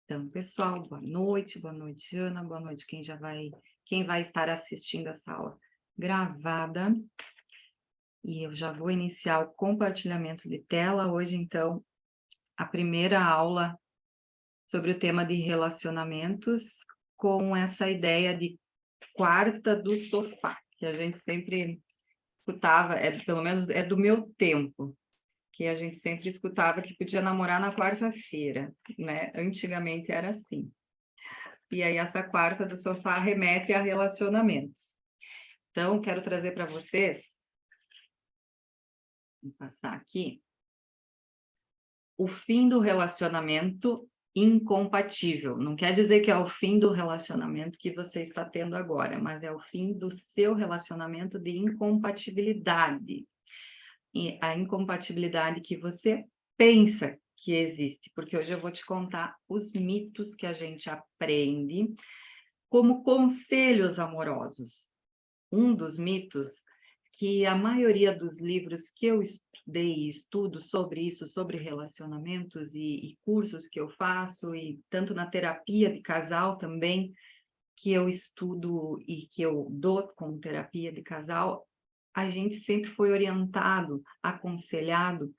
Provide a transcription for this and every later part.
Então, pessoal, boa noite, Ana, boa noite quem vai estar assistindo essa aula gravada. E eu já vou iniciar o compartilhamento de tela hoje, então, a primeira aula sobre o tema de relacionamentos, com essa ideia de quarta do sofá, que a gente sempre escutava, pelo menos é do meu tempo, que a gente sempre escutava que podia namorar na quarta-feira, né? Antigamente era assim. E aí essa quarta do sofá remete a relacionamentos. Então, quero trazer para vocês, vou passar aqui, o fim do relacionamento incompatível. Não quer dizer que é o fim do relacionamento que você está tendo agora, mas é o fim do seu relacionamento de incompatibilidade. E a incompatibilidade que você pensa que existe, porque hoje eu vou te contar os mitos que a gente aprende como conselhos amorosos. Um dos mitos que a maioria dos livros que eu estudei e estudo sobre isso, sobre relacionamentos e cursos que eu faço, e tanto na terapia de casal também, que eu estudo e que eu dou como terapia de casal, a gente sempre foi orientado, aconselhado,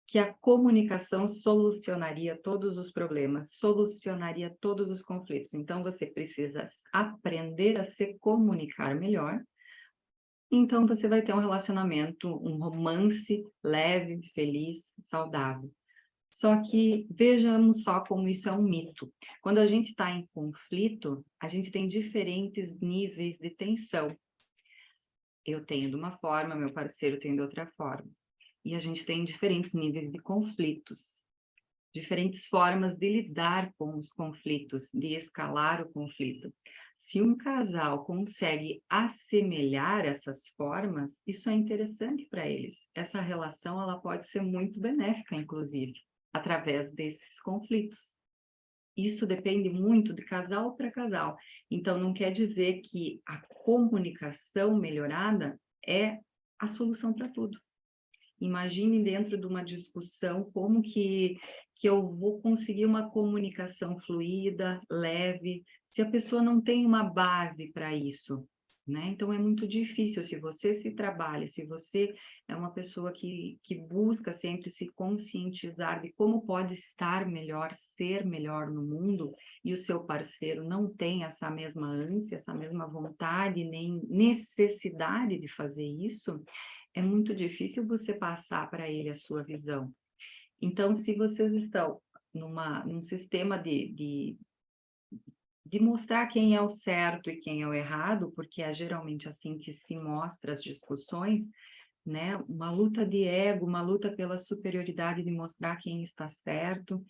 que a comunicação solucionaria todos os problemas, solucionaria todos os conflitos. Então, você precisa aprender a se comunicar melhor. Então, você vai ter um relacionamento, um romance leve, feliz, saudável. Só que vejamos só como isso é um mito. Quando a gente está em conflito, a gente tem diferentes níveis de tensão. Eu tenho de uma forma, meu parceiro tem de outra forma. E a gente tem diferentes níveis de conflitos, diferentes formas de lidar com os conflitos, de escalar o conflito. Se um casal consegue assemelhar essas formas, isso é interessante para eles. Essa relação ela pode ser muito benéfica, inclusive, através desses conflitos. Isso depende muito de casal para casal. Então, não quer dizer que a comunicação melhorada é a solução para tudo. Imagine dentro de uma discussão como que eu vou conseguir uma comunicação fluida, leve, se a pessoa não tem uma base para isso, né? Então é muito difícil. Se você se trabalha, se você é uma pessoa que busca sempre se conscientizar de como pode estar melhor, ser melhor no mundo, e o seu parceiro não tem essa mesma ânsia, essa mesma vontade, nem necessidade de fazer isso, é muito difícil você passar para ele a sua visão. Então, se vocês estão num sistema de mostrar quem é o certo e quem é o errado, porque é geralmente assim que se mostra as discussões, né? Uma luta de ego, uma luta pela superioridade de mostrar quem está certo,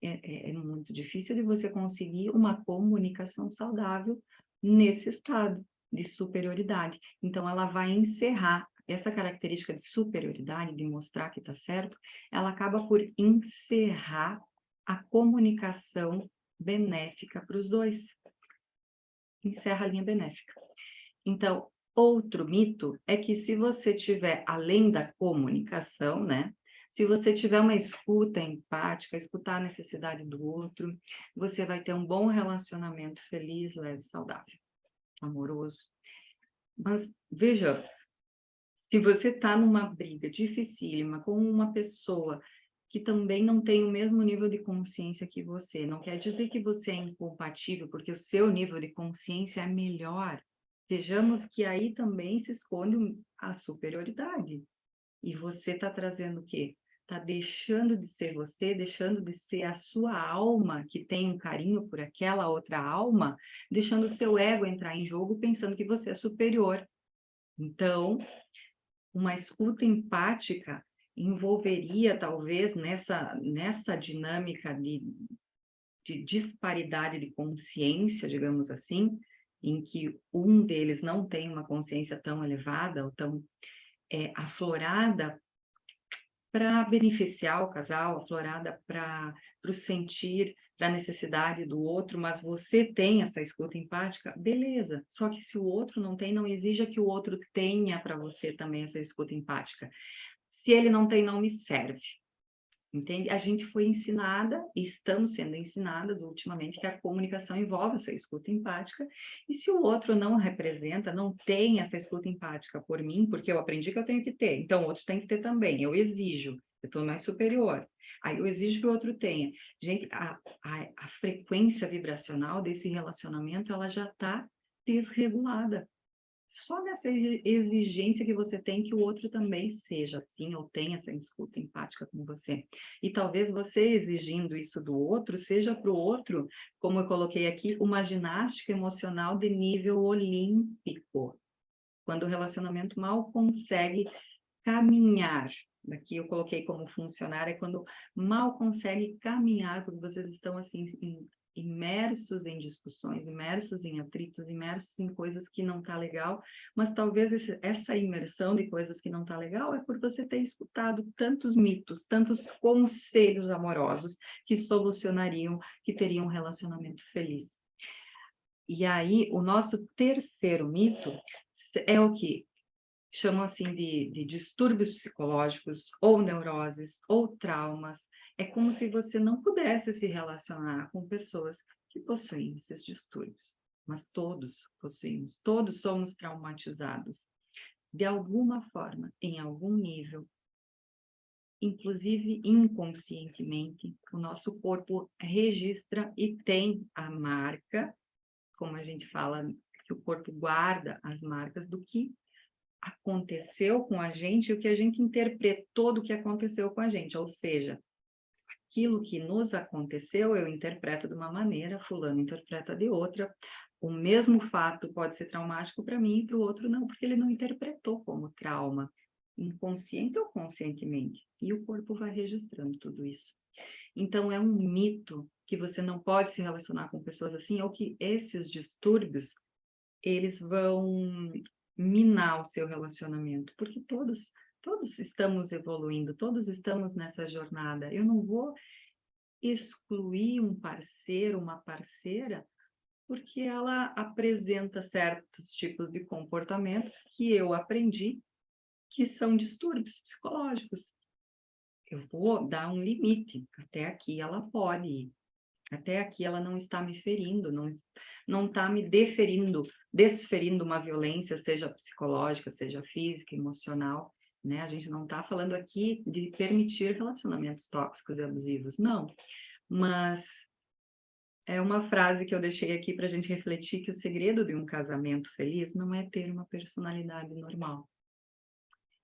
é muito difícil de você conseguir uma comunicação saudável nesse estado de superioridade. Então, ela vai encerrar essa característica de superioridade, de mostrar que está certo, ela acaba por encerrar a comunicação benéfica para os dois. Encerra a linha benéfica. Então, outro mito é que se você tiver, além da comunicação, né? Se você tiver uma escuta empática, escutar a necessidade do outro, você vai ter um bom relacionamento feliz, leve, saudável, amoroso. Mas vejamos, se você está numa briga dificílima com uma pessoa que também não tem o mesmo nível de consciência que você, não quer dizer que você é incompatível, porque o seu nível de consciência é melhor. Vejamos que aí também se esconde a superioridade. E você está trazendo o quê? Está deixando de ser você, deixando de ser a sua alma, que tem um carinho por aquela outra alma, deixando o seu ego entrar em jogo, pensando que você é superior. Então, uma escuta empática envolveria, talvez, nessa dinâmica de disparidade de consciência, digamos assim, em que um deles não tem uma consciência tão elevada ou tão aflorada para beneficiar o casal, aflorada para o sentir, para a necessidade do outro, mas você tem essa escuta empática, beleza. Só que se o outro não tem, não exija que o outro tenha para você também essa escuta empática. Se ele não tem, não me serve. Entende? A gente foi ensinada, e estamos sendo ensinadas ultimamente, que a comunicação envolve essa escuta empática, e se o outro não representa, não tem essa escuta empática por mim, porque eu aprendi que eu tenho que ter, então o outro tem que ter também, eu exijo, eu estou mais superior, aí eu exijo que o outro tenha. Gente, a frequência vibracional desse relacionamento, ela já está desregulada. Só nessa exigência que você tem que o outro também seja assim, ou tenha essa escuta empática com você. E talvez você exigindo isso do outro, seja para o outro, como eu coloquei aqui, uma ginástica emocional de nível olímpico. Quando o relacionamento mal consegue caminhar, daqui eu coloquei como funcionar, é quando mal consegue caminhar, porque vocês estão assim, imersos em discussões, imersos em atritos, imersos em coisas que não tá legal, mas talvez essa imersão de coisas que não tá legal é por você ter escutado tantos mitos, tantos conselhos amorosos que solucionariam, que teriam um relacionamento feliz. E aí, o nosso terceiro mito é o que chamam assim de distúrbios psicológicos, ou neuroses, ou traumas. É como se você não pudesse se relacionar com pessoas que possuem esses distúrbios. Mas todos possuímos, todos somos traumatizados. De alguma forma, em algum nível, inclusive inconscientemente, o nosso corpo registra e tem a marca, como a gente fala, que o corpo guarda as marcas do que aconteceu com a gente e o que a gente interpretou do que aconteceu com a gente, ou seja, aquilo que nos aconteceu eu interpreto de uma maneira, fulano interpreta de outra, o mesmo fato pode ser traumático para mim e para o outro não, porque ele não interpretou como trauma, inconsciente ou conscientemente, e o corpo vai registrando tudo isso. Então é um mito que você não pode se relacionar com pessoas assim, ou que esses distúrbios eles vão minar o seu relacionamento, porque todos estamos evoluindo, todos estamos nessa jornada. Eu não vou excluir um parceiro, uma parceira, porque ela apresenta certos tipos de comportamentos que eu aprendi que são distúrbios psicológicos. Eu vou dar um limite, até aqui ela pode ir. Até aqui ela não está me ferindo, não está me desferindo uma violência, seja psicológica, seja física, emocional, né? A gente não está falando aqui de permitir relacionamentos tóxicos e abusivos, não. Mas é uma frase que eu deixei aqui para a gente refletir que o segredo de um casamento feliz não é ter uma personalidade normal.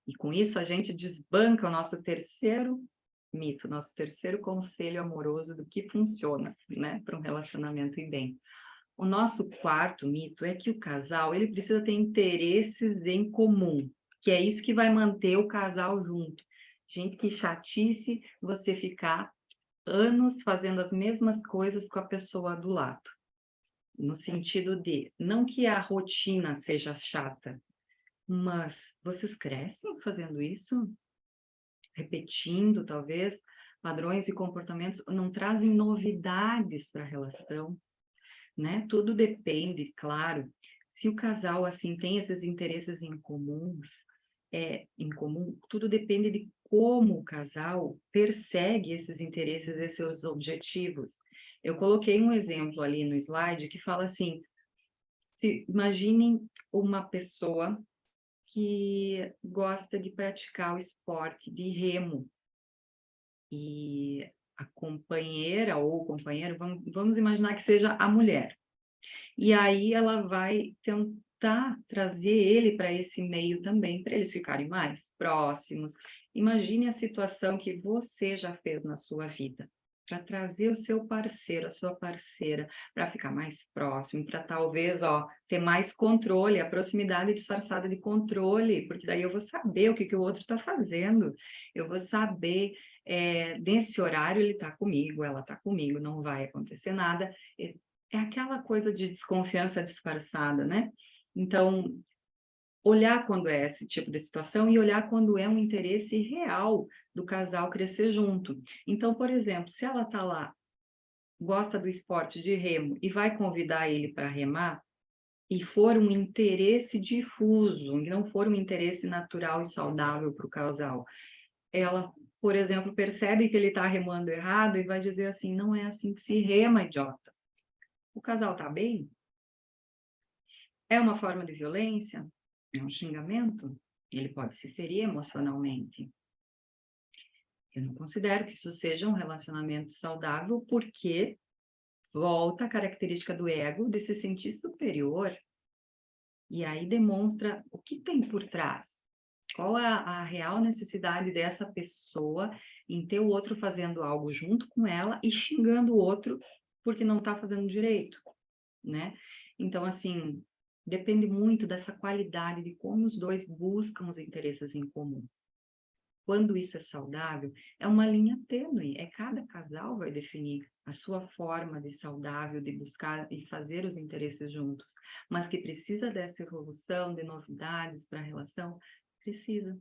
E com isso a gente desbanca o nosso terceiro mito, nosso terceiro conselho amoroso do que funciona, né, para um relacionamento ir bem. O nosso quarto mito é que o casal, ele precisa ter interesses em comum, que é isso que vai manter o casal junto. Gente, que chatice você ficar anos fazendo as mesmas coisas com a pessoa do lado. No sentido de, não que a rotina seja chata, mas vocês crescem fazendo isso? Repetindo, talvez, padrões e comportamentos, não trazem novidades para a relação, né? Tudo depende, claro, se o casal, assim, tem esses interesses em comuns, em comum, tudo depende de como o casal persegue esses interesses e seus objetivos. Eu coloquei um exemplo ali no slide que fala assim, imaginem uma pessoa que gosta de praticar o esporte de remo, e a companheira ou o companheiro, vamos imaginar que seja a mulher. E aí ela vai tentar trazer ele para esse meio também, para eles ficarem mais próximos. Imagine a situação que você já fez na sua vida, para trazer o seu parceiro, a sua parceira, para ficar mais próximo, para talvez, ter mais controle, a proximidade disfarçada de controle, porque daí eu vou saber o que o outro está fazendo, eu vou saber, nesse horário ele está comigo, ela está comigo, não vai acontecer nada. É aquela coisa de desconfiança disfarçada, né? Então, olhar quando é esse tipo de situação e olhar quando é um interesse real do casal crescer junto. Então, por exemplo, se ela está lá, gosta do esporte de remo e vai convidar ele para remar, e for um interesse difuso, e não for um interesse natural e saudável para o casal, ela por exemplo, percebe que ele está remando errado e vai dizer assim, não é assim que se rema, idiota. O casal está bem? É uma forma de violência? É um xingamento? Ele pode se ferir emocionalmente. Eu não considero que isso seja um relacionamento saudável, porque volta a característica do ego de se sentir superior. E aí demonstra o que tem por trás. Qual é a real necessidade dessa pessoa em ter o outro fazendo algo junto com ela e xingando o outro porque não está fazendo direito, né? Então, assim, depende muito dessa qualidade de como os dois buscam os interesses em comum. Quando isso é saudável, é uma linha tênue, cada casal vai definir a sua forma de saudável, de buscar e fazer os interesses juntos, mas que precisa dessa evolução, de novidades para a relação, precisa.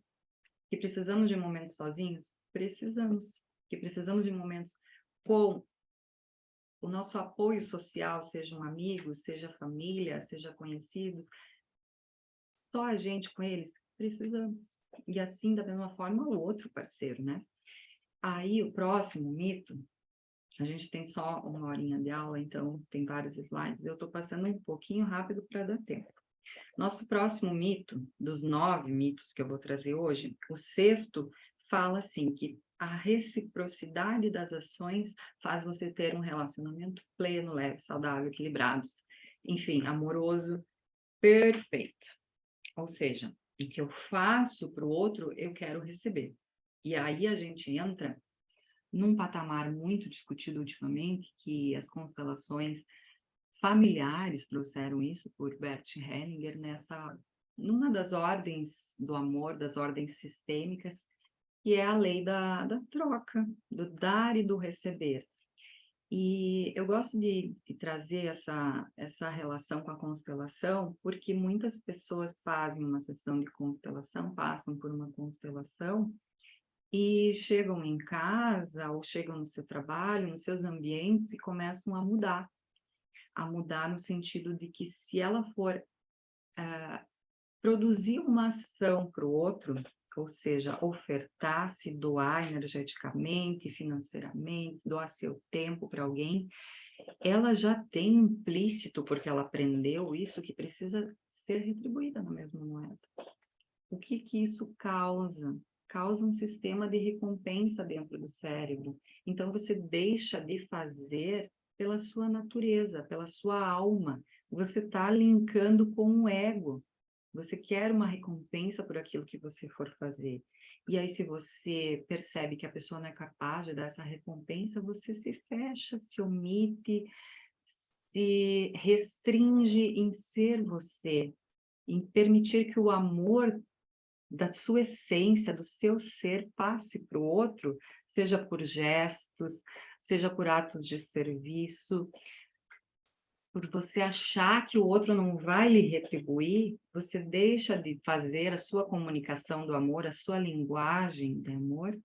Que precisamos de momentos sozinhos? Precisamos. Que precisamos de momentos com o nosso apoio social, sejam amigos, seja família, seja conhecidos, só a gente com eles? Precisamos. E assim, da mesma forma, o outro parceiro, né? Aí, o próximo mito, a gente tem só uma horinha de aula, então tem vários slides, eu estou passando um pouquinho rápido para dar tempo. Nosso próximo mito, dos 9 mitos que eu vou trazer hoje, o sexto fala assim, que a reciprocidade das ações faz você ter um relacionamento pleno, leve, saudável, equilibrado, enfim, amoroso, perfeito. Ou seja, o que eu faço para o outro, eu quero receber. E aí a gente entra num patamar muito discutido ultimamente, que as constelações familiares trouxeram isso por Bert Hellinger, numa das ordens do amor, das ordens sistêmicas, que é a lei da troca, do dar e do receber. E eu gosto de trazer essa relação com a constelação, porque muitas pessoas fazem uma sessão de constelação, passam por uma constelação, e chegam em casa, ou chegam no seu trabalho, nos seus ambientes, e começam a mudar no sentido de que se ela for produzir uma ação para o outro, ou seja, ofertar, se doar energeticamente, financeiramente, doar seu tempo para alguém, ela já tem implícito, porque ela aprendeu isso, que precisa ser retribuída na mesma moeda. O que isso causa? Causa um sistema de recompensa dentro do cérebro. Então, você deixa de fazer pela sua natureza, pela sua alma. Você está linkando com o ego. Você quer uma recompensa por aquilo que você for fazer. E aí, se você percebe que a pessoa não é capaz de dar essa recompensa, você se fecha, se omite, se restringe em ser você, em permitir que o amor da sua essência, do seu ser, passe para o outro, seja por gestos, seja por atos de serviço. Por você achar que o outro não vai lhe retribuir, você deixa de fazer a sua comunicação do amor, a sua linguagem de amor,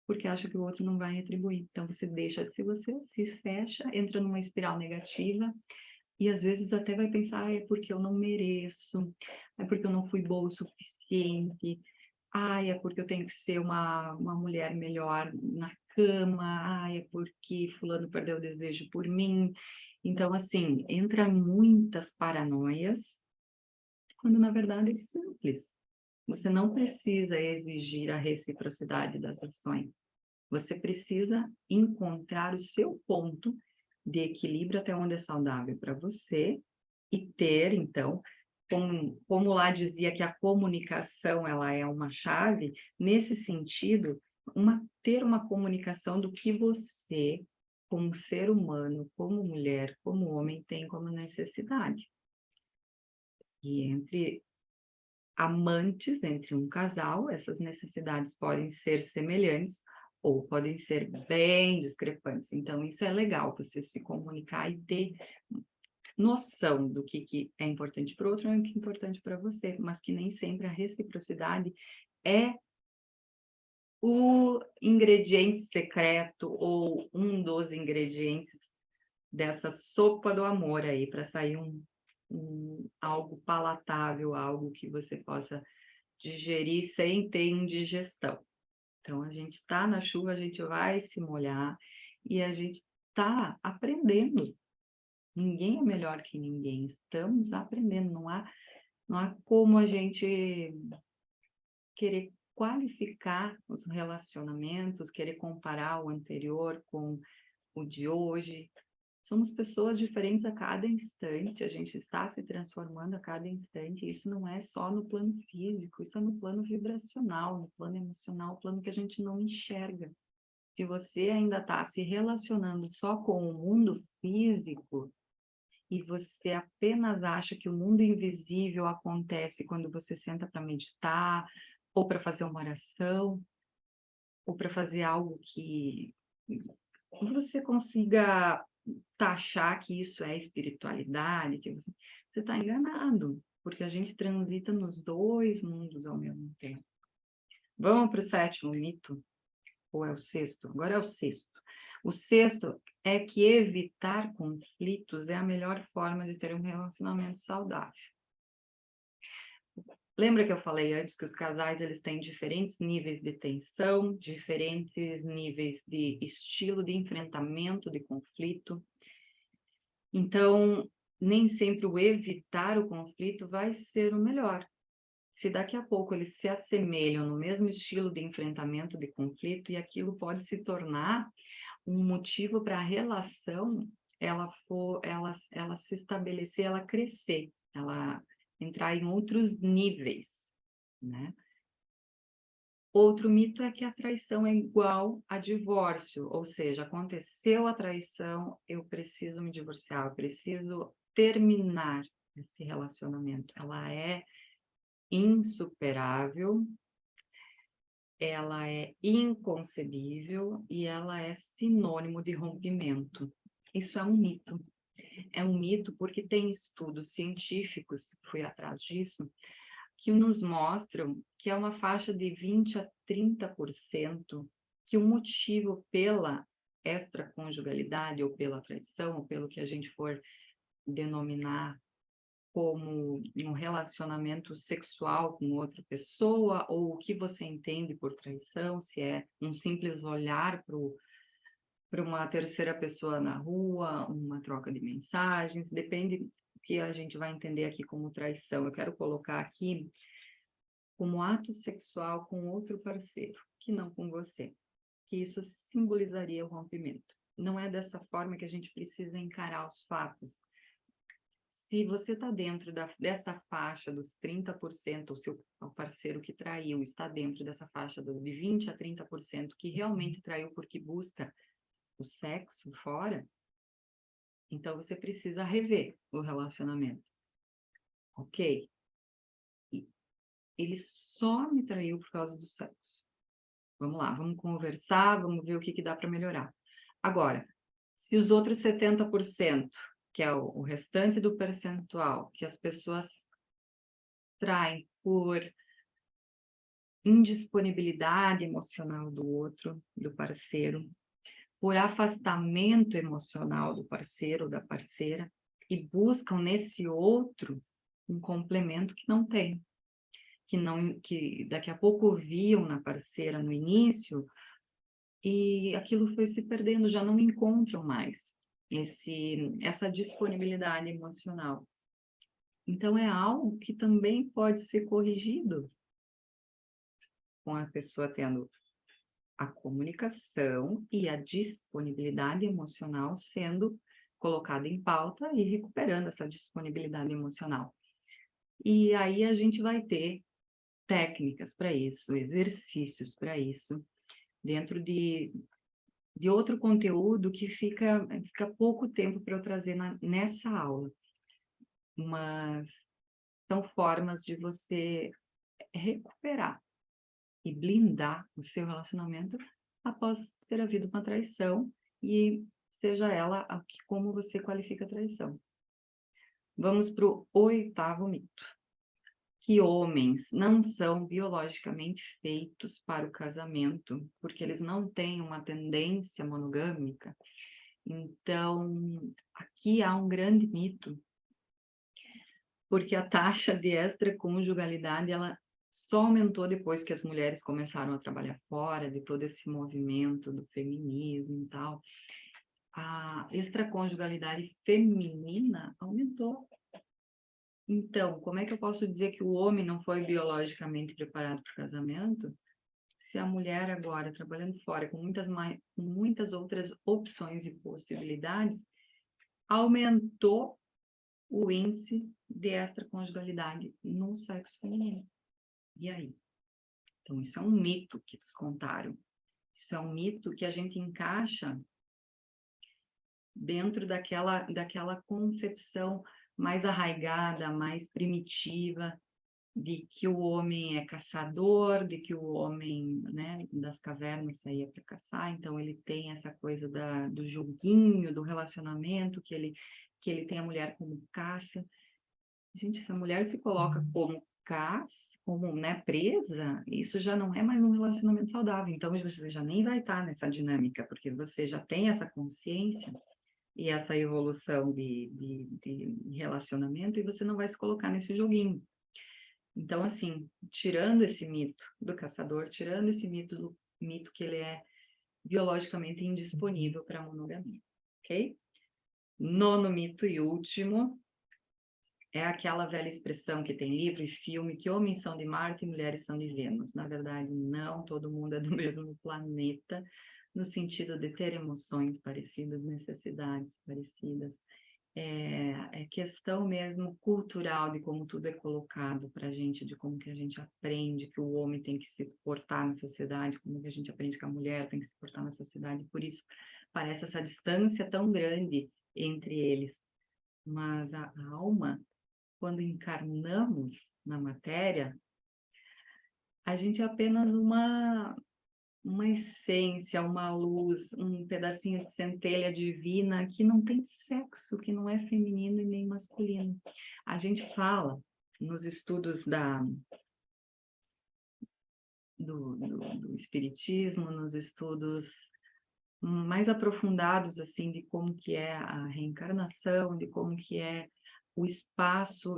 porque acha que o outro não vai retribuir. Então, você deixa de ser você, se fecha, entra numa espiral negativa, e às vezes até vai pensar, é porque eu não mereço, é porque eu não fui boa o suficiente, é porque eu tenho que ser uma mulher melhor na cama, é porque fulano perdeu o desejo por mim. Então, assim, entra muitas paranoias, quando na verdade é simples. Você não precisa exigir a reciprocidade das ações. Você precisa encontrar o seu ponto de equilíbrio até onde é saudável para você e ter, então, como lá dizia que a comunicação ela é uma chave, nesse sentido, ter uma comunicação do que você, como ser humano, como mulher, como homem, tem como necessidade. E entre amantes, entre um casal, essas necessidades podem ser semelhantes ou podem ser bem discrepantes. Então, isso é legal, você se comunicar e ter noção do que é importante para o outro e o que é importante para você, mas que nem sempre a reciprocidade é o ingrediente secreto ou um dos ingredientes dessa sopa do amor aí, para sair algo palatável, algo que você possa digerir sem ter indigestão. Então, a gente está na chuva, a gente vai se molhar e a gente está aprendendo. Ninguém é melhor que ninguém, estamos aprendendo, não há como a gente querer qualificar os relacionamentos, querer comparar o anterior com o de hoje. Somos pessoas diferentes a cada instante, a gente está se transformando a cada instante, e isso não é só no plano físico, isso é no plano vibracional, no plano emocional, plano que a gente não enxerga. Se você ainda está se relacionando só com o mundo físico, e você apenas acha que o mundo invisível acontece quando você senta para meditar, ou para fazer uma oração, ou para fazer algo que você consiga taxar que isso é espiritualidade, que você está enganado, porque a gente transita nos dois mundos ao mesmo tempo. Vamos para o sétimo mito, ou é o sexto? Agora é o sexto. O sexto é que evitar conflitos é a melhor forma de ter um relacionamento saudável. Lembra que eu falei antes que os casais eles têm diferentes níveis de tensão, diferentes níveis de estilo de enfrentamento de conflito. Então, nem sempre o evitar o conflito vai ser o melhor. Se daqui a pouco eles se assemelham no mesmo estilo de enfrentamento de conflito, e aquilo pode se tornar um motivo para a relação ela se estabelecer, ela crescer, ela entrar em outros níveis, né? Outro mito é que a traição é igual a divórcio, ou seja, aconteceu a traição, eu preciso me divorciar, eu preciso terminar esse relacionamento. Ela é insuperável, ela é inconcebível e ela é sinônimo de rompimento. Isso é um mito. É um mito porque tem estudos científicos, fui atrás disso, que nos mostram que é uma faixa de 20 a 30% que o motivo pela extraconjugalidade ou pela traição, ou pelo que a gente for denominar como um relacionamento sexual com outra pessoa, ou o que você entende por traição, se é um simples olhar para uma terceira pessoa na rua, uma troca de mensagens, depende do que a gente vai entender aqui como traição. Eu quero colocar aqui como ato sexual com outro parceiro, que não com você, que isso simbolizaria o rompimento. Não é dessa forma que a gente precisa encarar os fatos. Se você está dentro dessa faixa dos 30%, o seu parceiro que traiu está dentro dessa faixa de 20 a 30% que realmente traiu porque busca o sexo fora, então você precisa rever o relacionamento. Ok? Ele só me traiu por causa do sexo. Vamos lá, vamos conversar, vamos ver o que dá para melhorar. Agora, se os outros 70%, que é o restante do percentual, que as pessoas traem por indisponibilidade emocional do outro, do parceiro, por afastamento emocional do parceiro ou da parceira, e buscam nesse outro um complemento que não tem, que daqui a pouco viam na parceira no início, e aquilo foi se perdendo, já não encontram mais essa disponibilidade emocional. Então, é algo que também pode ser corrigido com a pessoa tendo a comunicação e a disponibilidade emocional sendo colocada em pauta e recuperando essa disponibilidade emocional. E aí a gente vai ter técnicas para isso, exercícios para isso, dentro de outro conteúdo que fica pouco tempo para eu trazer nessa aula. Mas são formas de você recuperar e blindar o seu relacionamento após ter havido uma traição, e seja ela como você qualifica a traição. Vamos para o 8º mito, que homens não são biologicamente feitos para o casamento, porque eles não têm uma tendência monogâmica. Então, aqui há um grande mito, porque a taxa de extraconjugalidade, ela só aumentou depois que as mulheres começaram a trabalhar fora, de todo esse movimento do feminismo e tal. A extraconjugalidade feminina aumentou. Então, como é que eu posso dizer que o homem não foi biologicamente preparado para o casamento, se a mulher agora, trabalhando fora, com muitas outras opções e possibilidades, aumentou o índice de extraconjugalidade no sexo feminino? E aí? Então, isso é um mito que nos contaram. Isso é um mito que a gente encaixa dentro daquela concepção mais arraigada, mais primitiva, de que o homem é caçador, de que o homem, né, das cavernas saía para caçar, então ele tem essa coisa do joguinho, do relacionamento, que ele tem a mulher como caça. Gente, se a mulher se coloca como caça, como, né, presa, isso já não é mais um relacionamento saudável, então você já nem vai estar nessa dinâmica, porque você já tem essa consciência e essa evolução de relacionamento, e você não vai se colocar nesse joguinho. Então, assim, tirando esse mito do caçador, tirando esse mito que ele é biologicamente indisponível para a monogamia, ok? Nono mito e último é aquela velha expressão que tem livro e filme, que homens são de Marte e mulheres são de Vênus. Na verdade, não, todo mundo é do mesmo planeta, no sentido de ter emoções parecidas, necessidades parecidas. É questão mesmo cultural de como tudo é colocado para a gente, de como que a gente aprende que o homem tem que se portar na sociedade, como que a gente aprende que a mulher tem que se portar na sociedade. Por isso, parece essa distância tão grande entre eles. Mas a alma, quando encarnamos na matéria, a gente é apenas uma essência, uma luz, um pedacinho de centelha divina que não tem sexo, que não é feminino e nem masculino. A gente fala nos estudos do espiritismo, nos estudos mais aprofundados, assim, de como que é a reencarnação, de como que é o espaço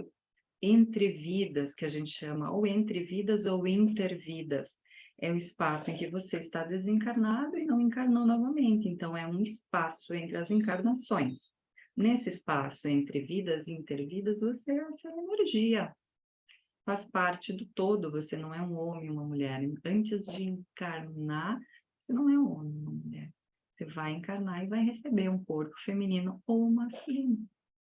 entre vidas, que a gente chama, ou entre vidas ou intervidas. É o espaço em que você está desencarnado e não encarnou novamente. Então, é um espaço entre as encarnações. Nesse espaço entre vidas e intervidas, você é essa energia. Faz parte do todo, você não é um homem, uma mulher. Antes de encarnar, você não é um homem, uma mulher. Você vai encarnar e vai receber um corpo feminino ou masculino.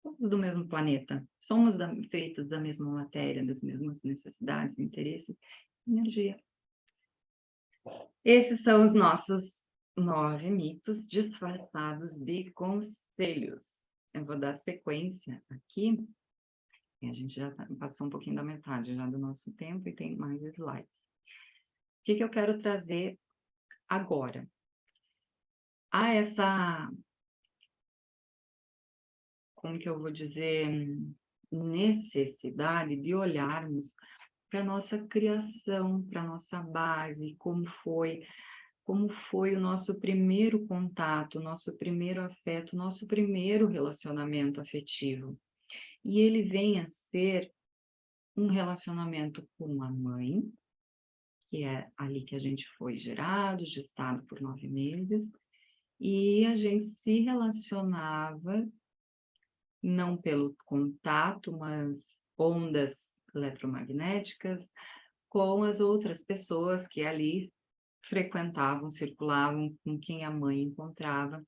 Somos do mesmo planeta, somos feitos da mesma matéria, das mesmas necessidades, interesses, energia. Esses são os nossos 9 mitos disfarçados de conselhos. Eu vou dar sequência aqui, e a gente já passou um pouquinho da metade já do nosso tempo e tem mais slides. O que eu quero trazer agora? Há essa, como que eu vou dizer, necessidade de olharmos para a nossa criação, para a nossa base, como foi o nosso primeiro contato, nosso primeiro afeto, nosso primeiro relacionamento afetivo. E ele vem a ser um relacionamento com a mãe, que é ali que a gente foi gerado, gestado por 9 meses, e a gente se relacionava não pelo contato, mas ondas eletromagnéticas, com as outras pessoas que ali frequentavam, circulavam, com quem a mãe encontrava,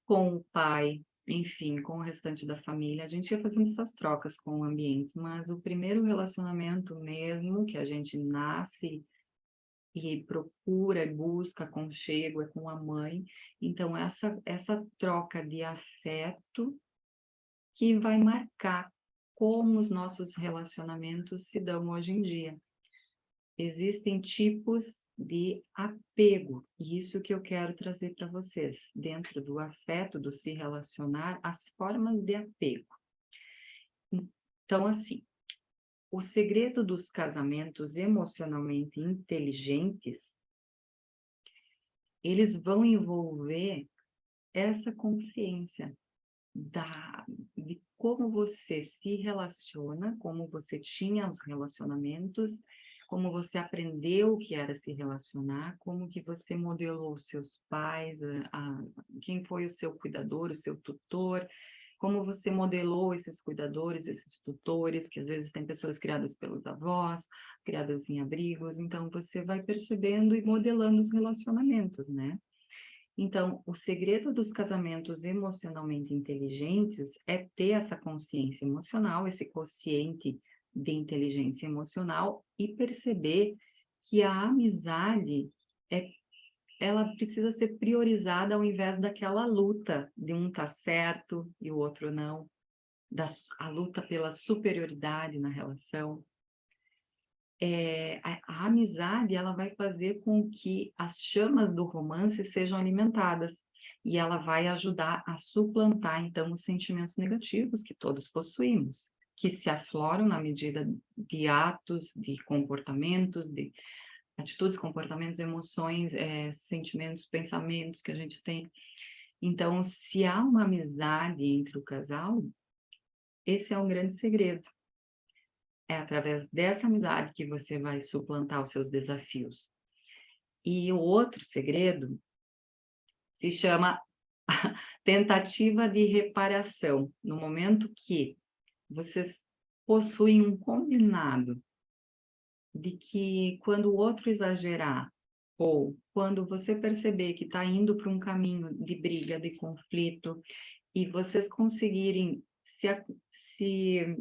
com o pai, enfim, com o restante da família. A gente ia fazendo essas trocas com o ambiente, mas o primeiro relacionamento mesmo, que a gente nasce e procura, busca aconchego, é com a mãe. Então, essa troca de afeto que vai marcar como os nossos relacionamentos se dão hoje em dia. Existem tipos de apego, e isso que eu quero trazer para vocês, dentro do afeto, do se relacionar, as formas de apego. Então, assim, o segredo dos casamentos emocionalmente inteligentes, eles vão envolver essa consciência de como você se relaciona, como você tinha os relacionamentos, como você aprendeu o que era se relacionar, como que você modelou os seus pais, quem foi o seu cuidador, o seu tutor, como você modelou esses cuidadores, esses tutores, que às vezes tem pessoas criadas pelos avós, criadas em abrigos, então você vai percebendo e modelando os relacionamentos, né? Então, o segredo dos casamentos emocionalmente inteligentes é ter essa consciência emocional, esse quociente de inteligência emocional e perceber que a amizade ela precisa ser priorizada ao invés daquela luta de um tá certo e o outro não, a luta pela superioridade na relação. A amizade ela vai fazer com que as chamas do romance sejam alimentadas e ela vai ajudar a suplantar, então, os sentimentos negativos que todos possuímos, que se afloram na medida de atos, de comportamentos, de atitudes, comportamentos, emoções, sentimentos, pensamentos que a gente tem. Então, se há uma amizade entre o casal, esse é um grande segredo. É através dessa amizade que você vai suplantar os seus desafios. E o outro segredo se chama tentativa de reparação. No momento que vocês possuem um combinado de que quando o outro exagerar, ou quando você perceber que está indo para um caminho de briga, de conflito, e vocês conseguirem se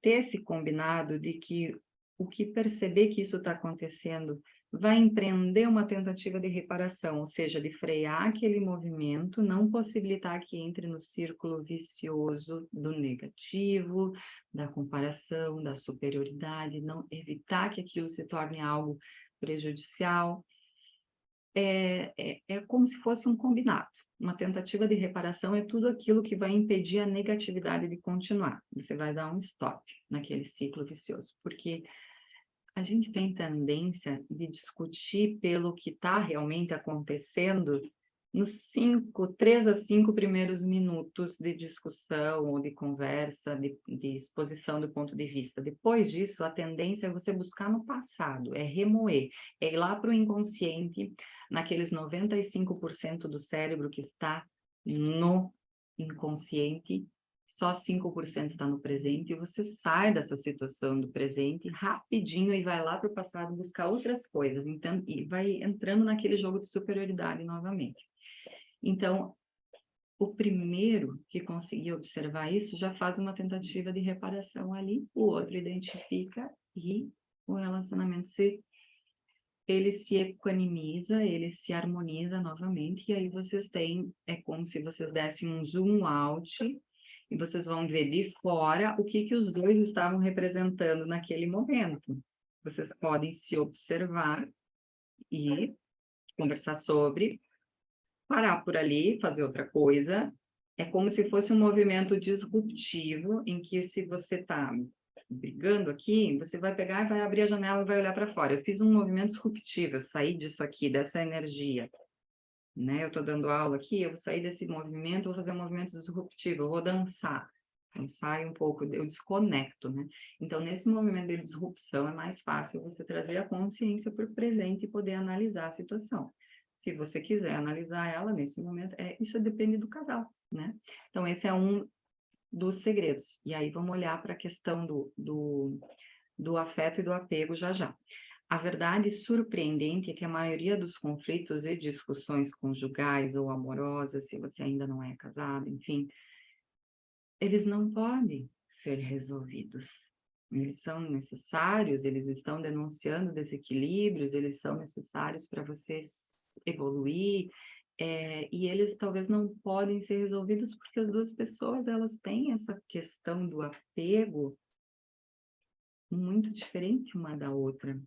ter esse combinado de que o que perceber que isso está acontecendo vai empreender uma tentativa de reparação, ou seja, de frear aquele movimento, não possibilitar que entre no círculo vicioso do negativo, da comparação, da superioridade, não evitar que aquilo se torne algo prejudicial. É como se fosse um combinado. Uma tentativa de reparação é tudo aquilo que vai impedir a negatividade de continuar. Você vai dar um stop naquele ciclo vicioso, porque a gente tem tendência de discutir pelo que está realmente acontecendo nos 3 a 5 primeiros minutos de discussão ou de conversa, de exposição do ponto de vista. Depois disso, a tendência é você buscar no passado, é remoer, é ir lá para o inconsciente, naqueles 95% do cérebro que está no inconsciente, só 5% está no presente, e você sai dessa situação do presente rapidinho e vai lá para o passado buscar outras coisas, então, e vai entrando naquele jogo de superioridade novamente. Então, o primeiro que conseguir observar isso já faz uma tentativa de reparação ali, o outro identifica e o relacionamento ele se equanimiza, ele se harmoniza novamente, e aí vocês têm, é como se vocês dessem um zoom out, e vocês vão ver de fora o que os dois estavam representando naquele momento. Vocês podem se observar e conversar sobre, parar por ali, fazer outra coisa. É como se fosse um movimento disruptivo, em que se você está brigando aqui, você vai pegar e vai abrir a janela e vai olhar para fora. Eu fiz um movimento disruptivo, eu saí disso aqui, dessa energia. Né? Eu estou dando aula aqui, eu vou sair desse movimento, vou fazer um movimento disruptivo, eu vou dançar. Eu saio um pouco, eu desconecto, né? Então, nesse movimento de disrupção, é mais fácil você trazer a consciência para o presente e poder analisar a situação. Se você quiser analisar ela nesse momento, isso depende do casal, né? Então, esse é um dos segredos. E aí, vamos olhar para a questão do afeto e do apego já já. A verdade surpreendente é que a maioria dos conflitos e discussões conjugais ou amorosas, se você ainda não é casado, enfim, eles não podem ser resolvidos. Eles são necessários, eles estão denunciando desequilíbrios, eles são necessários para você evoluir, e eles talvez não podem ser resolvidos porque as duas pessoas, elas têm essa questão do apego muito diferente uma da outra.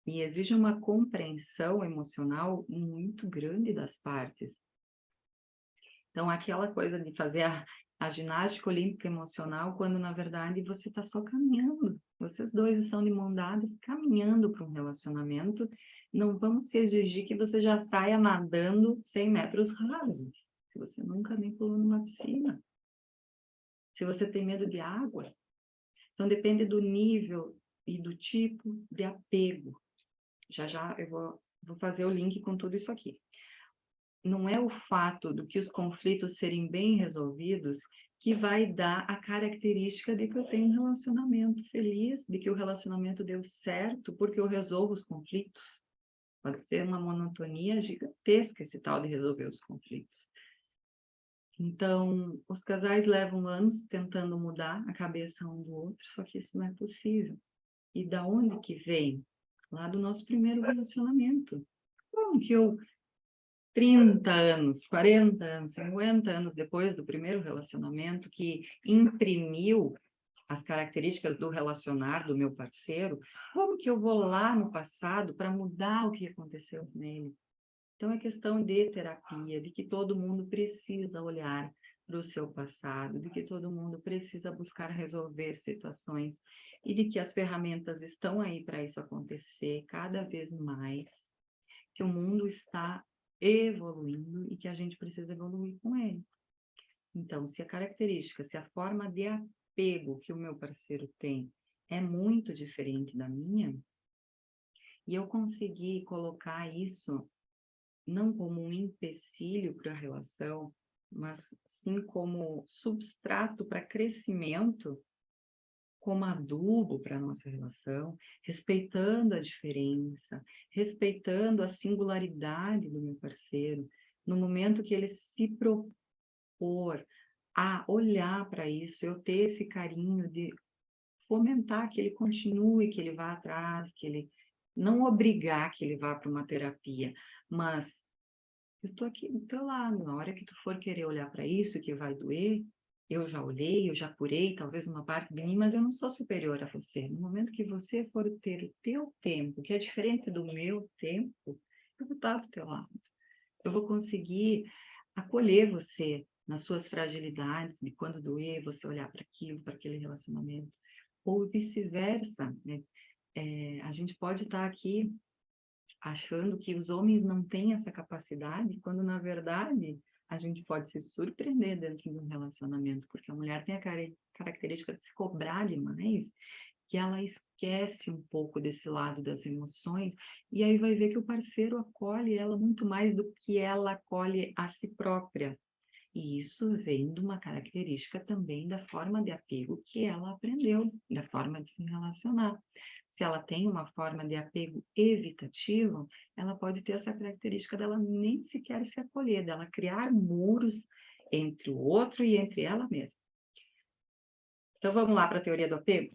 E exige uma compreensão emocional muito grande das partes. Então, aquela coisa de fazer a ginástica olímpica emocional, quando na verdade você está só caminhando. Vocês dois estão de mão dadas, caminhando para um relacionamento. Não vamos se exigir que você já saia nadando 100 metros rasos, se você nunca nem pulou numa piscina. Se você tem medo de água. Então, depende do nível e do tipo de apego. Já eu vou fazer o link com tudo isso aqui. Não é o fato do que os conflitos serem bem resolvidos que vai dar a característica de que eu tenho um relacionamento feliz, de que o relacionamento deu certo porque eu resolvo os conflitos. Pode ser uma monotonia gigantesca esse tal de resolver os conflitos. Então, os casais levam anos tentando mudar a cabeça um do outro, só que isso não é possível. E da onde que vem? Lá do nosso primeiro relacionamento. Como que eu 30 anos, 40 anos, 50 anos depois do primeiro relacionamento, que imprimiu as características do relacionar do meu parceiro, como que eu vou lá no passado para mudar o que aconteceu nele? Então, é questão de terapia, de que todo mundo precisa olhar para o seu passado, de que todo mundo precisa buscar resolver situações e de que as ferramentas estão aí para isso acontecer cada vez mais, que o mundo está evoluindo e que a gente precisa evoluir com ele. Então, se a característica, se a forma de apego que o meu parceiro tem é muito diferente da minha, e eu conseguir colocar isso não como um empecilho para a relação, mas sim como substrato para crescimento, como adubo para a nossa relação, respeitando a diferença, respeitando a singularidade do meu parceiro, no momento que ele se propor a olhar para isso, eu ter esse carinho de fomentar que ele continue, que ele vá atrás, que ele não obrigar que ele vá para uma terapia, mas eu estou aqui do teu lado, na hora que tu for querer olhar para isso, que vai doer, eu já olhei, eu já curei, talvez uma parte de mim, mas eu não sou superior a você. No momento que você for ter o teu tempo, que é diferente do meu tempo, eu vou estar do teu lado. Eu vou conseguir acolher você nas suas fragilidades, de quando doer, você olhar para aquilo, para aquele relacionamento, ou vice-versa, né? A gente pode estar aqui achando que os homens não têm essa capacidade, quando na verdade a gente pode se surpreender dentro de um relacionamento, porque a mulher tem a característica de se cobrar demais, que ela esquece um pouco desse lado das emoções, e aí vai ver que o parceiro acolhe ela muito mais do que ela acolhe a si própria. E isso vem de uma característica também da forma de apego que ela aprendeu, da forma de se relacionar. Se ela tem uma forma de apego evitativo, ela pode ter essa característica dela nem sequer se acolher, dela criar muros entre o outro e entre ela mesma. Então, vamos lá para a teoria do apego?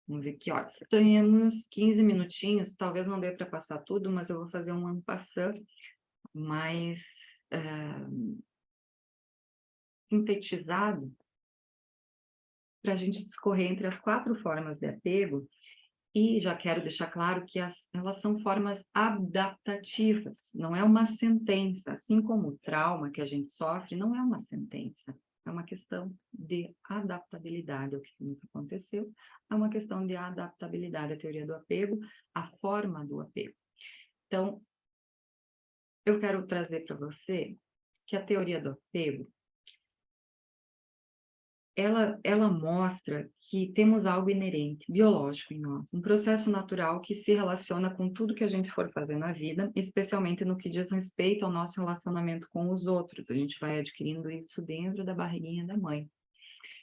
Vamos ver que horas. Temos 15 minutinhos, talvez não dê para passar tudo, mas eu vou fazer um en passant mais sintetizado para a gente discorrer entre as 4 formas de apego, e já quero deixar claro que elas são formas adaptativas, não é uma sentença, assim como o trauma que a gente sofre não é uma sentença, é uma questão de adaptabilidade ao que nos aconteceu, é uma questão de adaptabilidade à teoria do apego, à forma do apego. Então, eu quero trazer para você que a teoria do apego ela mostra que temos algo inerente, biológico em nós, um processo natural que se relaciona com tudo que a gente for fazer na vida, especialmente no que diz respeito ao nosso relacionamento com os outros. A gente vai adquirindo isso dentro da barriguinha da mãe.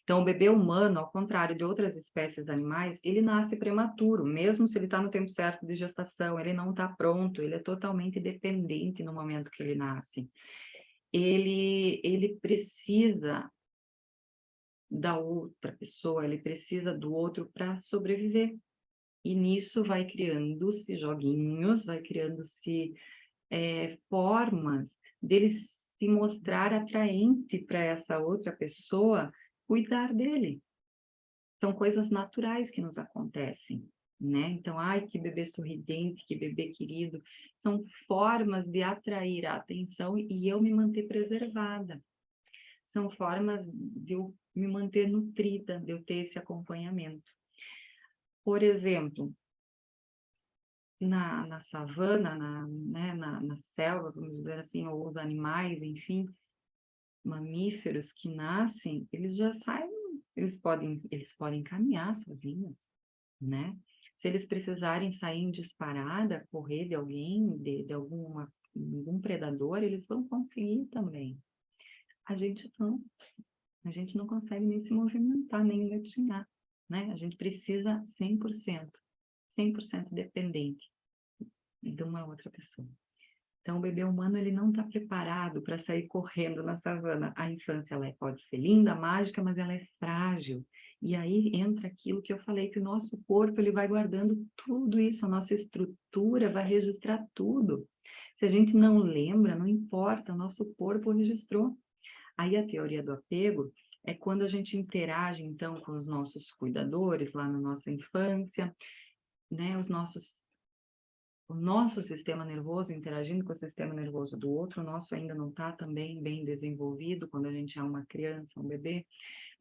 Então, o bebê humano, ao contrário de outras espécies animais, ele nasce prematuro, mesmo se ele está no tempo certo de gestação, ele não está pronto, ele é totalmente dependente no momento que ele nasce. Ele precisa da outra pessoa, ele precisa do outro para sobreviver. E nisso vai criando-se joguinhos, vai criando-se formas dele se mostrar atraente para essa outra pessoa, cuidar dele. São coisas naturais que nos acontecem, né? Então, ai, que bebê sorridente, que bebê querido, são formas de atrair a atenção e eu me manter preservada. São formas de eu me manter nutrida, de eu ter esse acompanhamento. Por exemplo, na savana, na selva, vamos dizer assim, ou os animais, enfim, mamíferos que nascem, eles já saem eles podem caminhar sozinhos, né? Se eles precisarem sair em disparada, correr de alguém, de algum predador, eles vão conseguir também. A gente não consegue nem se movimentar, nem engatinhar, né? A gente precisa 100% dependente de uma outra pessoa. Então, o bebê humano, ele não está preparado para sair correndo na savana. A infância, ela pode ser linda, mágica, mas ela é frágil. E aí entra aquilo que eu falei, que o nosso corpo, ele vai guardando tudo isso, a nossa estrutura vai registrar tudo. Se a gente não lembra, não importa, o nosso corpo registrou. Aí a teoria do apego é quando a gente interage, então, com os nossos cuidadores lá na nossa infância, né, o nosso sistema nervoso interagindo com o sistema nervoso do outro, o nosso ainda não está também bem desenvolvido quando a gente é uma criança, um bebê.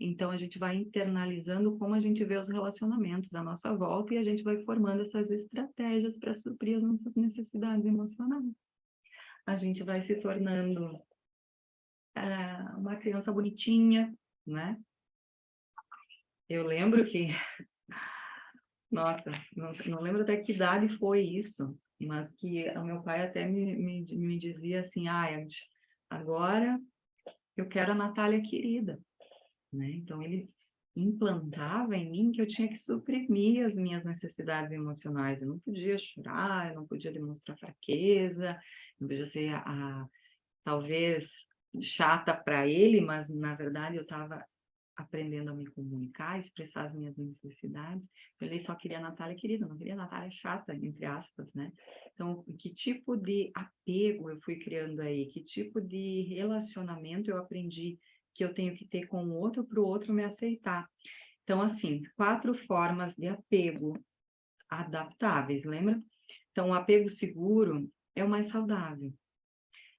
Então, a gente vai internalizando como a gente vê os relacionamentos à nossa volta e a gente vai formando essas estratégias para suprir as nossas necessidades emocionais. A gente vai se tornando uma criança bonitinha, né? Eu lembro que nossa, não lembro até que idade foi isso, mas que o meu pai até me dizia assim, agora eu quero a Natália querida, né? Então, ele implantava em mim que eu tinha que suprimir as minhas necessidades emocionais. Eu não podia chorar, eu não podia demonstrar fraqueza, não podia ser talvez chata para ele, mas na verdade eu estava aprendendo a me comunicar, expressar as minhas necessidades. Ele só queria a Natália querida, não queria a Natália chata, entre aspas, né? Então, que tipo de apego eu fui criando aí? Que tipo de relacionamento eu aprendi que eu tenho que ter com o outro para o outro me aceitar? Então, assim, 4 formas de apego adaptáveis, lembra? Então, o apego seguro é o mais saudável.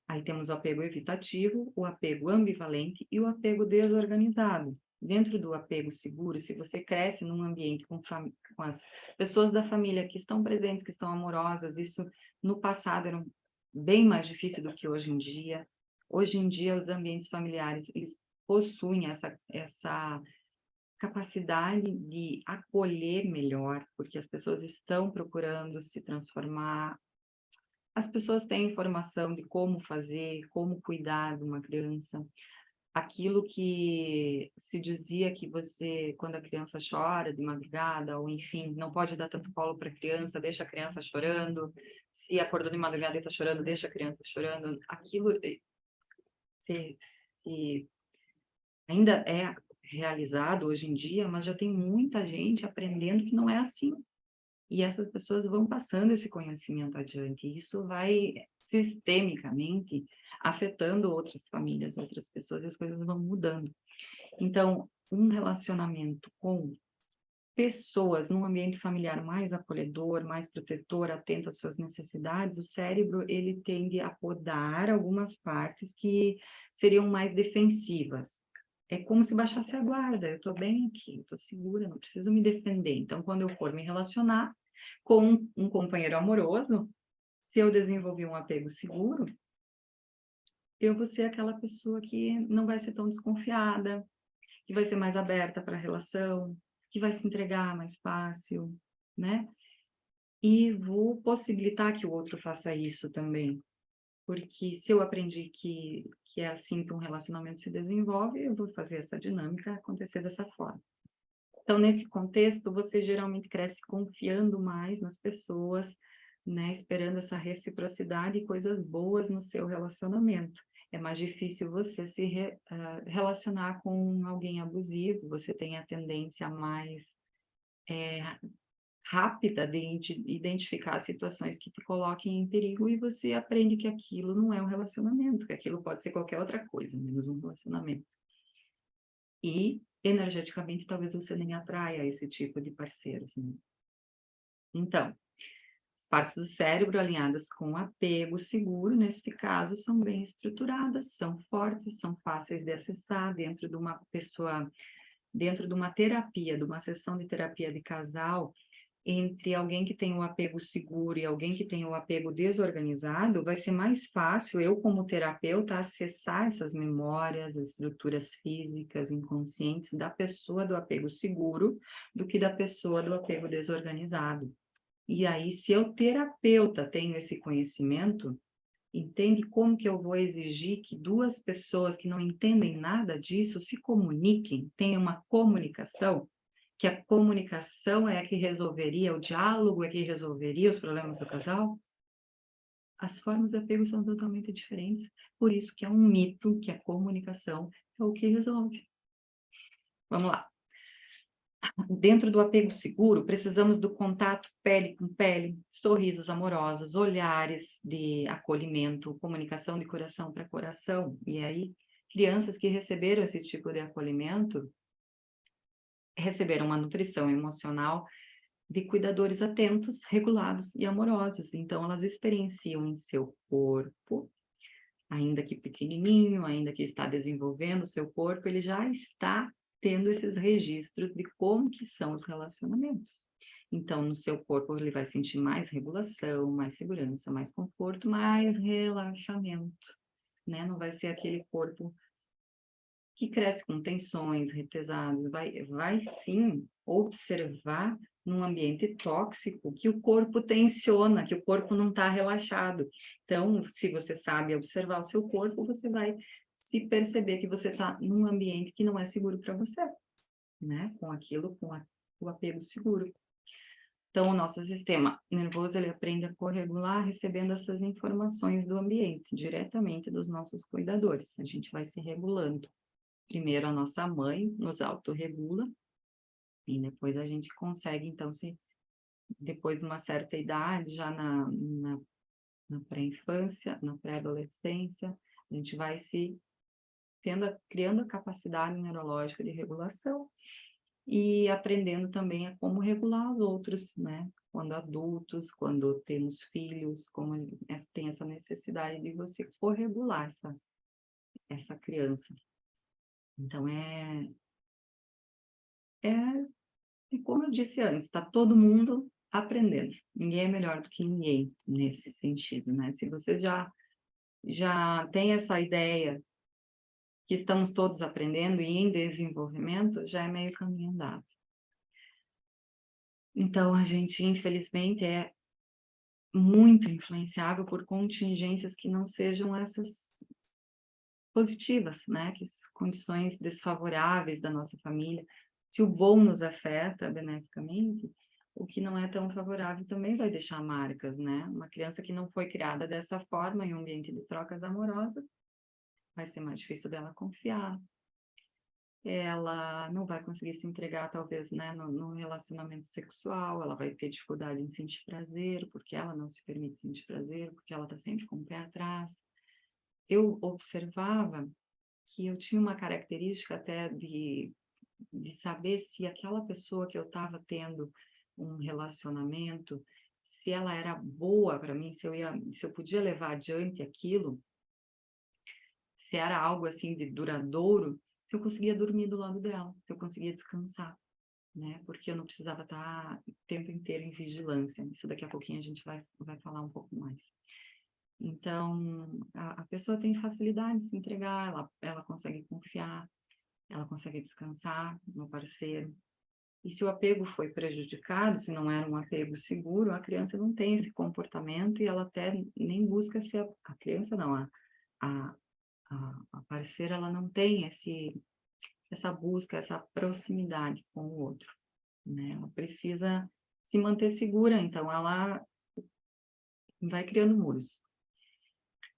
Aí temos o apego evitativo, o apego ambivalente e o apego desorganizado. Dentro do apego seguro, se você cresce num ambiente com as pessoas da família que estão presentes, que estão amorosas, isso no passado era bem mais difícil do que hoje em dia. Hoje em dia, os ambientes familiares, eles possuem essa capacidade de acolher melhor, porque as pessoas estão procurando se transformar. As pessoas têm informação de como fazer, como cuidar de uma criança. Aquilo que se dizia que quando a criança chora de madrugada, ou enfim, não pode dar tanto colo para a criança, deixa a criança chorando. Se acordou de madrugada e está chorando, deixa a criança chorando. Aquilo se ainda é realizado hoje em dia, mas já tem muita gente aprendendo que não é assim. E essas pessoas vão passando esse conhecimento adiante. E isso vai sistemicamente afetando outras famílias, outras pessoas, e as coisas vão mudando. Então, um relacionamento com pessoas num ambiente familiar mais acolhedor, mais protetor, atento às suas necessidades, o cérebro, ele tende a podar algumas partes que seriam mais defensivas. É como se baixasse a guarda, eu estou bem aqui, estou segura, não preciso me defender. Então, quando eu for me relacionar com um companheiro amoroso, se eu desenvolver um apego seguro, eu vou ser aquela pessoa que não vai ser tão desconfiada, que vai ser mais aberta para a relação, que vai se entregar mais fácil, né? E vou possibilitar que o outro faça isso também. Porque se eu aprendi que é assim que um relacionamento se desenvolve, eu vou fazer essa dinâmica acontecer dessa forma. Então, nesse contexto, você geralmente cresce confiando mais nas pessoas, né? Esperando essa reciprocidade e coisas boas no seu relacionamento. É mais difícil você se relacionar com alguém abusivo, você tem a tendência mais rápida de identificar situações que te coloquem em perigo e você aprende que aquilo não é um relacionamento, que aquilo pode ser qualquer outra coisa, menos um relacionamento. E, energeticamente, talvez você nem atraia esse tipo de parceiros, né? Então, as partes do cérebro alinhadas com apego seguro, nesse caso, são bem estruturadas, são fortes, são fáceis de acessar dentro de uma pessoa, dentro de uma terapia, de uma sessão de terapia de casal. entre alguém que tem o apego seguro e alguém que tem o apego desorganizado, vai ser mais fácil eu, como terapeuta, acessar essas memórias, as estruturas físicas, inconscientes da pessoa do apego seguro do que da pessoa do apego desorganizado. E aí, se eu, terapeuta, tenho esse conhecimento, entende como que eu vou exigir que duas pessoas que não entendem nada disso se comuniquem, tenham uma comunicação, que a comunicação é a que resolveria, o diálogo é que resolveria os problemas do casal? As formas de apego são totalmente diferentes, por isso que é um mito que a comunicação é o que resolve. Vamos lá. Dentro do apego seguro, precisamos do contato pele com pele, sorrisos amorosos, olhares de acolhimento, comunicação de coração para coração. E aí, crianças que receberam esse tipo de acolhimento receberam uma nutrição emocional de cuidadores atentos, regulados e amorosos. Então, elas experienciam em seu corpo, ainda que pequenininho, ainda que está desenvolvendo o seu corpo, ele já está tendo esses registros de como que são os relacionamentos. Então, no seu corpo, ele vai sentir mais regulação, mais segurança, mais conforto, mais relaxamento, né? Não vai ser aquele corpo que cresce com tensões, represadas, vai sim observar num ambiente tóxico que o corpo tensiona, que o corpo não está relaxado. Então, se você sabe observar o seu corpo, você vai se perceber que você está num ambiente que não é seguro para você, né? Com aquilo, o apego seguro. Então, o nosso sistema nervoso, ele aprende a corregular recebendo essas informações do ambiente, diretamente dos nossos cuidadores. A gente vai se regulando. Primeiro a nossa mãe nos autorregula, e depois a gente consegue, então, depois de uma certa idade, já na pré-infância, na pré-adolescência, a gente vai criando a capacidade neurológica de regulação e aprendendo também a como regular os outros, né? Quando adultos, quando temos filhos, como tem essa necessidade de você corregular essa criança. Então, e como eu disse antes, está todo mundo aprendendo. Ninguém é melhor do que ninguém nesse sentido, né? Se você já tem essa ideia que estamos todos aprendendo e em desenvolvimento, já é meio caminho andado. Então, a gente, infelizmente, é muito influenciável por contingências que não sejam essas positivas, né? Que condições desfavoráveis da nossa família. Se o bom nos afeta beneficamente, o que não é tão favorável também vai deixar marcas, né? Uma criança que não foi criada dessa forma, em um ambiente de trocas amorosas, vai ser mais difícil dela confiar. Ela não vai conseguir se entregar, talvez, né, no relacionamento sexual, ela vai ter dificuldade em sentir prazer, porque ela não se permite sentir prazer, porque ela está sempre com o pé atrás. Eu observava que eu tinha uma característica até de saber se aquela pessoa que eu estava tendo um relacionamento, se ela era boa para mim, se eu podia levar adiante aquilo, se era algo assim de duradouro, se eu conseguia dormir do lado dela, se eu conseguia descansar, né? Porque eu não precisava estar o tempo inteiro em vigilância. Isso daqui a pouquinho a gente vai falar um pouco mais. Então, a pessoa tem facilidade de se entregar, ela consegue confiar, ela consegue descansar no parceiro. E se o apego foi prejudicado, se não era um apego seguro, a criança não tem esse comportamento e ela até nem busca ser a criança não, a, a parceira, ela não tem essa busca, essa proximidade com o outro, né? Ela precisa se manter segura, então ela vai criando muros,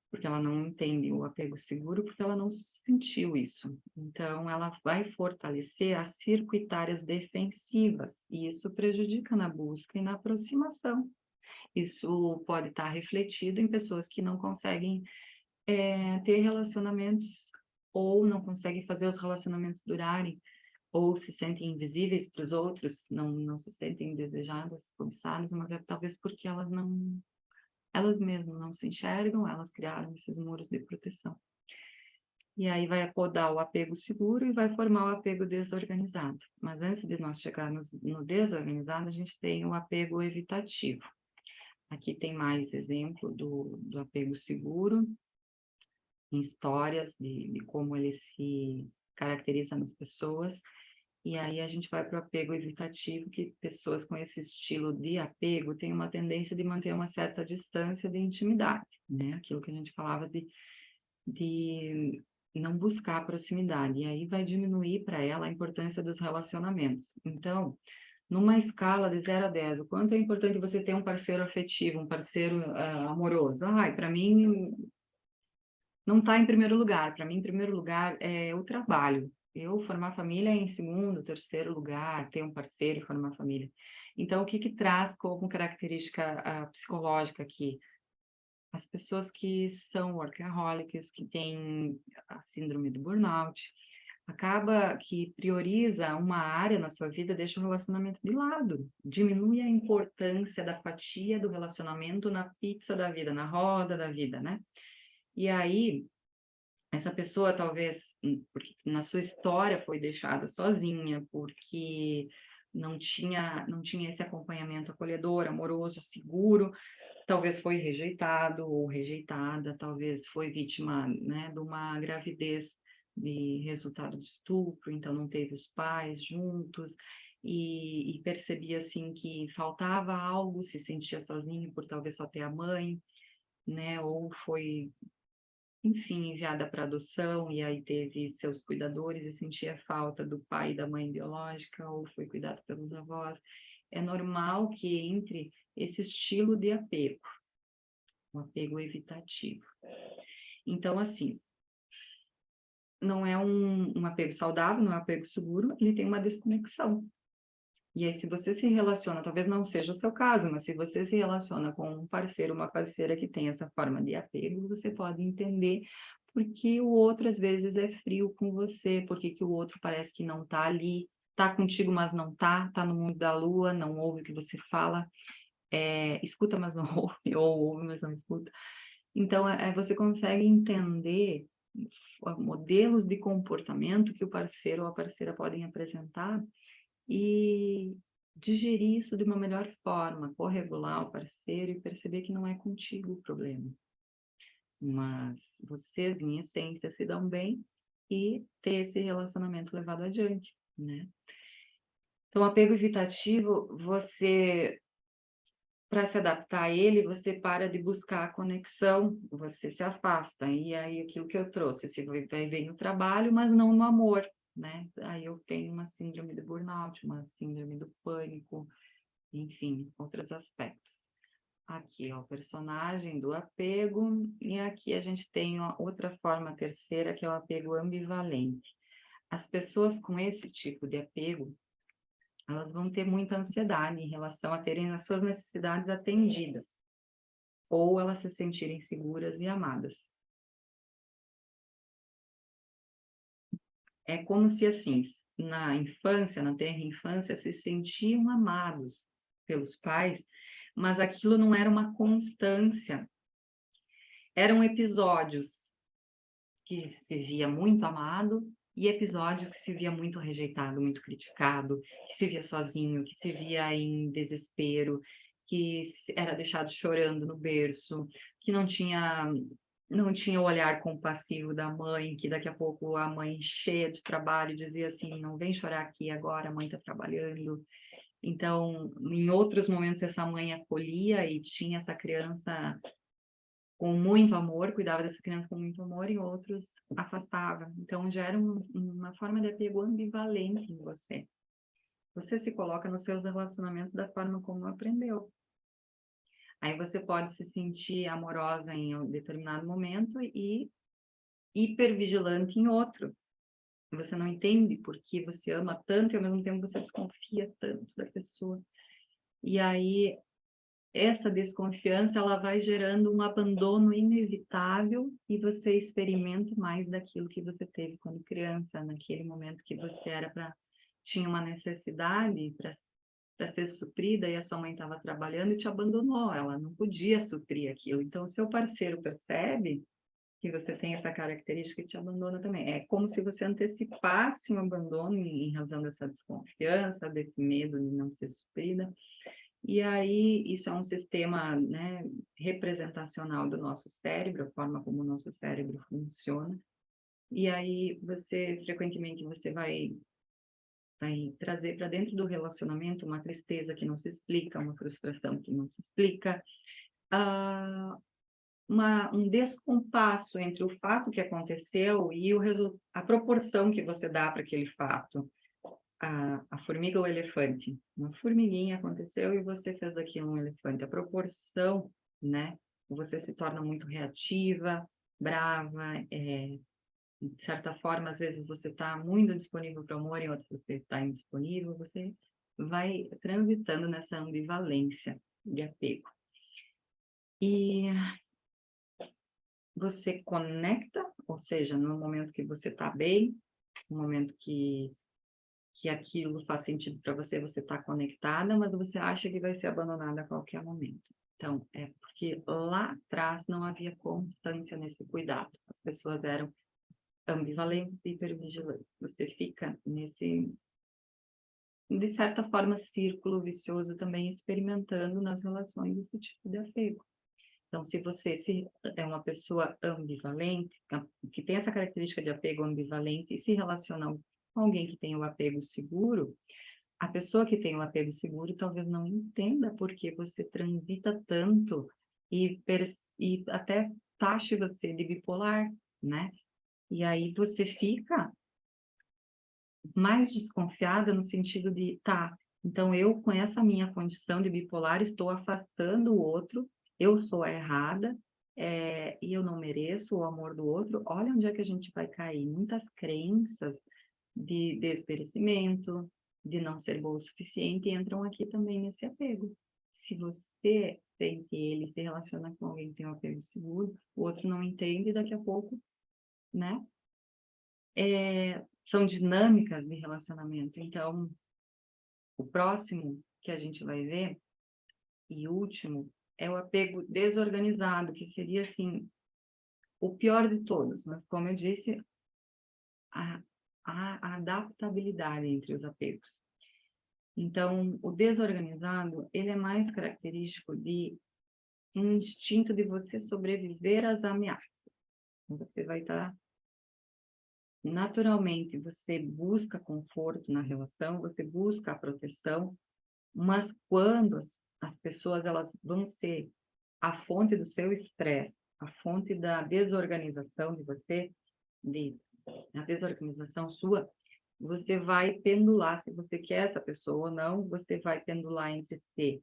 porque ela não entende o apego seguro, porque ela não sentiu isso. Então, ela vai fortalecer as circuitárias defensivas, e isso prejudica na busca e na aproximação. Isso pode estar refletido em pessoas que não conseguem ter relacionamentos, ou não conseguem fazer os relacionamentos durarem, ou se sentem invisíveis para os outros, não se sentem desejadas, cobiçadas, mas é talvez porque elas mesmas não se enxergam, elas criaram esses muros de proteção. E aí vai podar o apego seguro e vai formar o apego desorganizado. Mas antes de nós chegarmos no desorganizado, a gente tem o apego evitativo. Aqui tem mais exemplo do apego seguro, em histórias de como ele se caracteriza nas pessoas. E aí a gente vai para o apego evitativo, que pessoas com esse estilo de apego têm uma tendência de manter uma certa distância de intimidade, né? Aquilo que a gente falava de não buscar proximidade. E aí vai diminuir para ela a importância dos relacionamentos. Então, numa escala de 0 a 10, o quanto é importante você ter um parceiro afetivo, um parceiro amoroso? Ai, para mim, não está em primeiro lugar. Para mim, em primeiro lugar é o trabalho. Eu formar família é em segundo, terceiro lugar, ter um parceiro e formar família. Então, o que que traz como característica psicológica aqui? As pessoas que são workaholics, que têm a síndrome do burnout, acaba que prioriza uma área na sua vida, deixa o relacionamento de lado, diminui a importância da fatia do relacionamento na pizza da vida, na roda da vida, né? E aí, essa pessoa talvez, porque na sua história foi deixada sozinha, porque não tinha esse acompanhamento acolhedor, amoroso, seguro, talvez foi rejeitado ou rejeitada, talvez foi vítima, né, de uma gravidez de resultado de estupro, então não teve os pais juntos, e percebia, assim, que faltava algo, se sentia sozinho por talvez só ter a mãe, né, ou foi, enfim, enviada para adoção, e aí teve seus cuidadores e sentia falta do pai e da mãe biológica, ou foi cuidado pelos avós. É normal que entre esse estilo de apego, o apego evitativo. Então, assim, não é um apego saudável, não é um apego seguro, ele tem uma desconexão. E aí, se você se relaciona, talvez não seja o seu caso, mas se você se relaciona com um parceiro, uma parceira que tem essa forma de apego, você pode entender por que o outro, às vezes, é frio com você, por que o outro parece que não está ali, está contigo, mas não está no mundo da lua, não ouve o que você fala, escuta, mas não ouve, ou ouve, mas não escuta. Então, você consegue entender modelos de comportamento que o parceiro ou a parceira podem apresentar e digerir isso de uma melhor forma, corregular o parceiro e perceber que não é contigo o problema. Mas vocês, em essência, se dão bem e ter esse relacionamento levado adiante, né? Então, apego evitativo, para se adaptar a ele, você para de buscar a conexão, você se afasta. E aí, aquilo que eu trouxe, se vai bem no trabalho, mas não no amor, né? Aí eu tenho uma síndrome do burnout, uma síndrome do pânico, enfim, outros aspectos. Aqui, ó, o personagem do apego, e aqui a gente tem outra forma terceira, que é o apego ambivalente. As pessoas com esse tipo de apego, elas vão ter muita ansiedade em relação a terem as suas necessidades atendidas, ou elas se sentirem seguras e amadas. É como se, assim, na infância, na tenra infância, se sentiam amados pelos pais, mas aquilo não era uma constância. Eram episódios que se via muito amado e episódios que se via muito rejeitado, muito criticado, que se via sozinho, que se via em desespero, que era deixado chorando no berço, que não tinha o olhar compassivo da mãe, que daqui a pouco a mãe cheia de trabalho dizia assim, não vem chorar aqui agora, a mãe está trabalhando. Então, em outros momentos, essa mãe acolhia e tinha essa criança com muito amor, cuidava dessa criança com muito amor, e outros afastava. Então, já era uma forma de apego ambivalente em você. Você se coloca nos seus relacionamentos da forma como aprendeu. Aí você pode se sentir amorosa em um determinado momento e hipervigilante em outro. Você não entende porque você ama tanto e ao mesmo tempo você desconfia tanto da pessoa. E aí essa desconfiança ela vai gerando um abandono inevitável e você experimenta mais daquilo que você teve quando criança, naquele momento que você tinha uma necessidade para ser suprida e a sua mãe estava trabalhando e te abandonou, ela não podia suprir aquilo. Então, o seu parceiro percebe que você tem essa característica que te abandona também. É como se você antecipasse um abandono em razão dessa desconfiança, desse medo de não ser suprida. E aí, isso é um sistema, né, representacional do nosso cérebro, a forma como o nosso cérebro funciona. E aí, frequentemente, você vai trazer para dentro do relacionamento uma tristeza que não se explica, uma frustração que não se explica, um descompasso entre o fato que aconteceu e a proporção que você dá para aquele fato. A formiga ou o elefante? Uma formiguinha aconteceu e você fez daquilo um elefante. A proporção, né? Você se torna muito reativa, brava, de certa forma, às vezes você está muito disponível para o amor, em outras você está indisponível, você vai transitando nessa ambivalência de apego. E você conecta, ou seja, no momento que você está bem, no momento que aquilo faz sentido para você, você está conectada, mas você acha que vai ser abandonada a qualquer momento. Então, é porque lá atrás não havia constância nesse cuidado. As pessoas eram ambivalentes e hipervigilantes. Você fica nesse, de certa forma, círculo vicioso também experimentando nas relações esse tipo de apego. Então, se você é uma pessoa ambivalente, que tem essa característica de apego ambivalente e se relaciona com alguém que tem o apego seguro, a pessoa que tem o apego seguro talvez não entenda por que você transita tanto e até taxe você de bipolar, né? E aí você fica mais desconfiada no sentido de, tá, então eu com essa minha condição de bipolar estou afastando o outro, eu sou a errada, e eu não mereço o amor do outro. Olha onde é que a gente vai cair. Muitas crenças de desmerecimento, de não ser boa o suficiente, entram aqui também nesse apego. Se você sente ele, se relaciona com alguém que tem um apego seguro, o outro não entende, e daqui a pouco, né? São dinâmicas de relacionamento. Então, o próximo que a gente vai ver, e último, é o apego desorganizado, que seria, assim, o pior de todos. Mas, como eu disse, a adaptabilidade entre os apegos. Então, o desorganizado, ele é mais característico de um instinto de você sobreviver às ameaças. Você vai estar... Naturalmente, você busca conforto na relação, você busca a proteção, mas quando as pessoas elas vão ser a fonte do seu estresse, a fonte da desorganização de você, a desorganização sua, você vai pendular, se você quer essa pessoa ou não, você vai pendular entre ser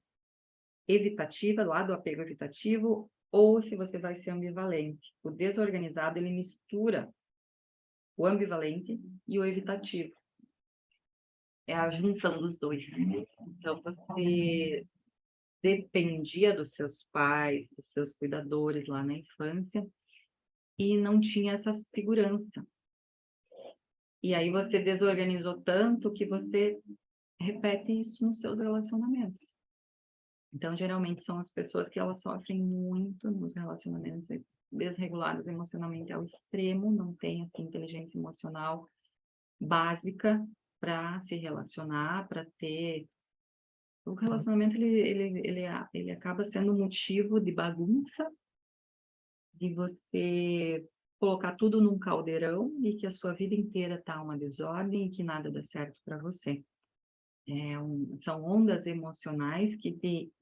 evitativa, lá do apego evitativo, ou se você vai ser ambivalente. O desorganizado, ele mistura o ambivalente e o evitativo. É a junção dos dois. Então, você dependia dos seus pais, dos seus cuidadores lá na infância, e não tinha essa segurança. E aí você desorganizou tanto que você repete isso nos seus relacionamentos. Então, geralmente, são as pessoas que elas sofrem muito nos relacionamentos desregulados emocionalmente ao extremo, não têm assim, inteligência emocional básica para se relacionar, para ter... O relacionamento, ele acaba sendo um motivo de bagunça, de você colocar tudo num caldeirão e que a sua vida inteira está uma desordem e que nada dá certo para você. São ondas emocionais que te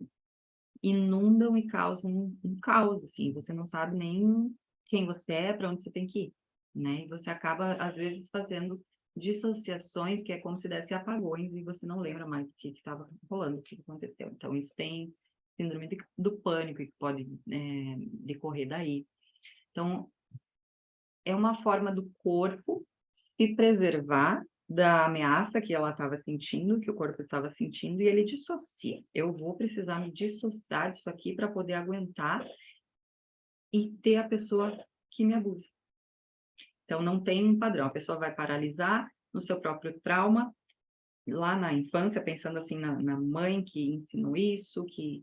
inundam e causam um caos, assim, você não sabe nem quem você é, para onde você tem que ir, né? E você acaba, às vezes, fazendo dissociações que é como se desse apagões e você não lembra mais o que estava rolando, o que aconteceu. Então, isso tem síndrome do pânico que pode decorrer daí. Então, é uma forma do corpo se preservar da ameaça que ela estava sentindo, que o corpo estava sentindo, e ele dissocia. Eu vou precisar me dissociar disso aqui para poder aguentar e ter a pessoa que me abusa. Então, não tem um padrão. A pessoa vai paralisar no seu próprio trauma, lá na infância, pensando assim na mãe que ensinou isso, que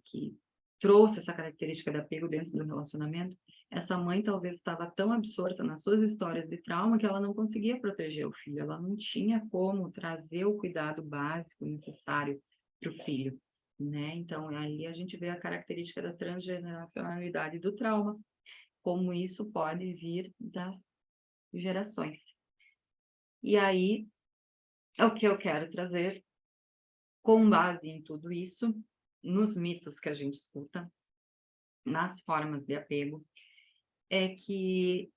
trouxe essa característica de apego dentro do relacionamento, essa mãe talvez estava tão absorta nas suas histórias de trauma que ela não conseguia proteger o filho, ela não tinha como trazer o cuidado básico necessário para o filho, né? Então, aí a gente vê a característica da transgeneracionalidade do trauma, como isso pode vir das gerações. E aí, é o que eu quero trazer, com base em tudo isso, nos mitos que a gente escuta, nas formas de apego, é que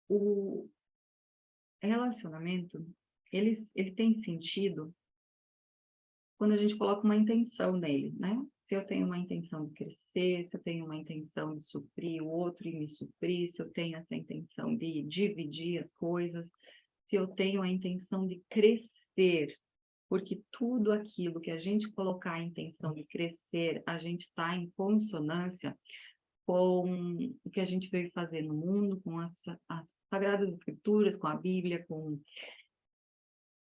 o relacionamento, ele tem sentido quando a gente coloca uma intenção nele, né? Se eu tenho uma intenção de crescer, se eu tenho uma intenção de suprir o outro e me suprir, se eu tenho essa intenção de dividir as coisas, se eu tenho a intenção de crescer, porque tudo aquilo que a gente colocar a intenção de crescer, a gente está em consonância com o que a gente veio fazer no mundo, com as Sagradas Escrituras, com a Bíblia, com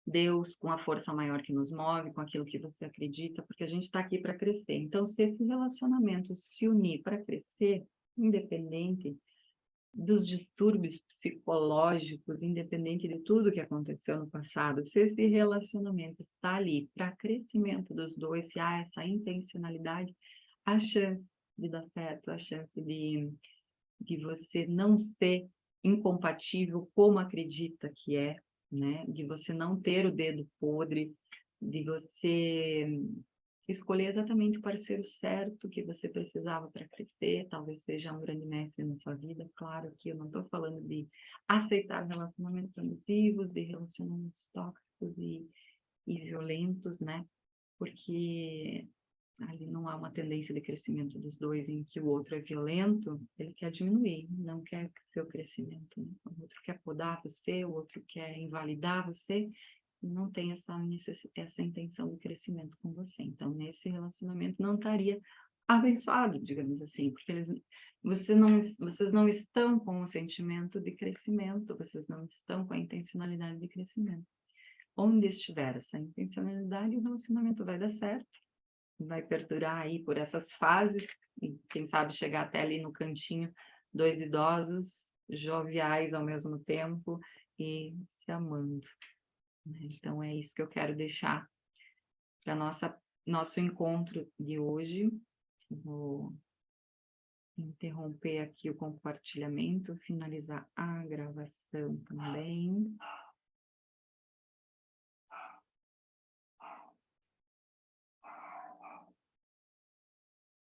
Deus, com a força maior que nos move, com aquilo que você acredita, porque a gente está aqui para crescer. Então, se esse relacionamento se unir para crescer, independente dos distúrbios psicológicos, independente de tudo que aconteceu no passado, se esse relacionamento está ali para crescimento dos dois, se há essa intencionalidade, a chance de dar certo, a chance de você não ser incompatível como acredita que é, né? De você não ter o dedo podre, de você escolher exatamente o parceiro certo que você precisava para crescer, talvez seja um grande mestre na sua vida. Claro que eu não estou falando de aceitar relacionamentos abusivos, de relacionamentos tóxicos e violentos, né? Porque ali não há uma tendência de crescimento dos dois em que o outro é violento, ele quer diminuir, não quer seu crescimento, né? O outro quer podar você, o outro quer invalidar você, e não tem essa intenção de crescimento com você. Então, nesse relacionamento não estaria abençoado, digamos assim, porque vocês não estão com o sentimento de crescimento, vocês não estão com a intencionalidade de crescimento. Onde estiver essa intencionalidade, o relacionamento vai dar certo, vai perdurar aí por essas fases, e quem sabe chegar até ali no cantinho, dois idosos, joviais ao mesmo tempo e se amando, né? Então é isso que eu quero deixar para nosso encontro de hoje. Vou interromper aqui o compartilhamento, finalizar a gravação também.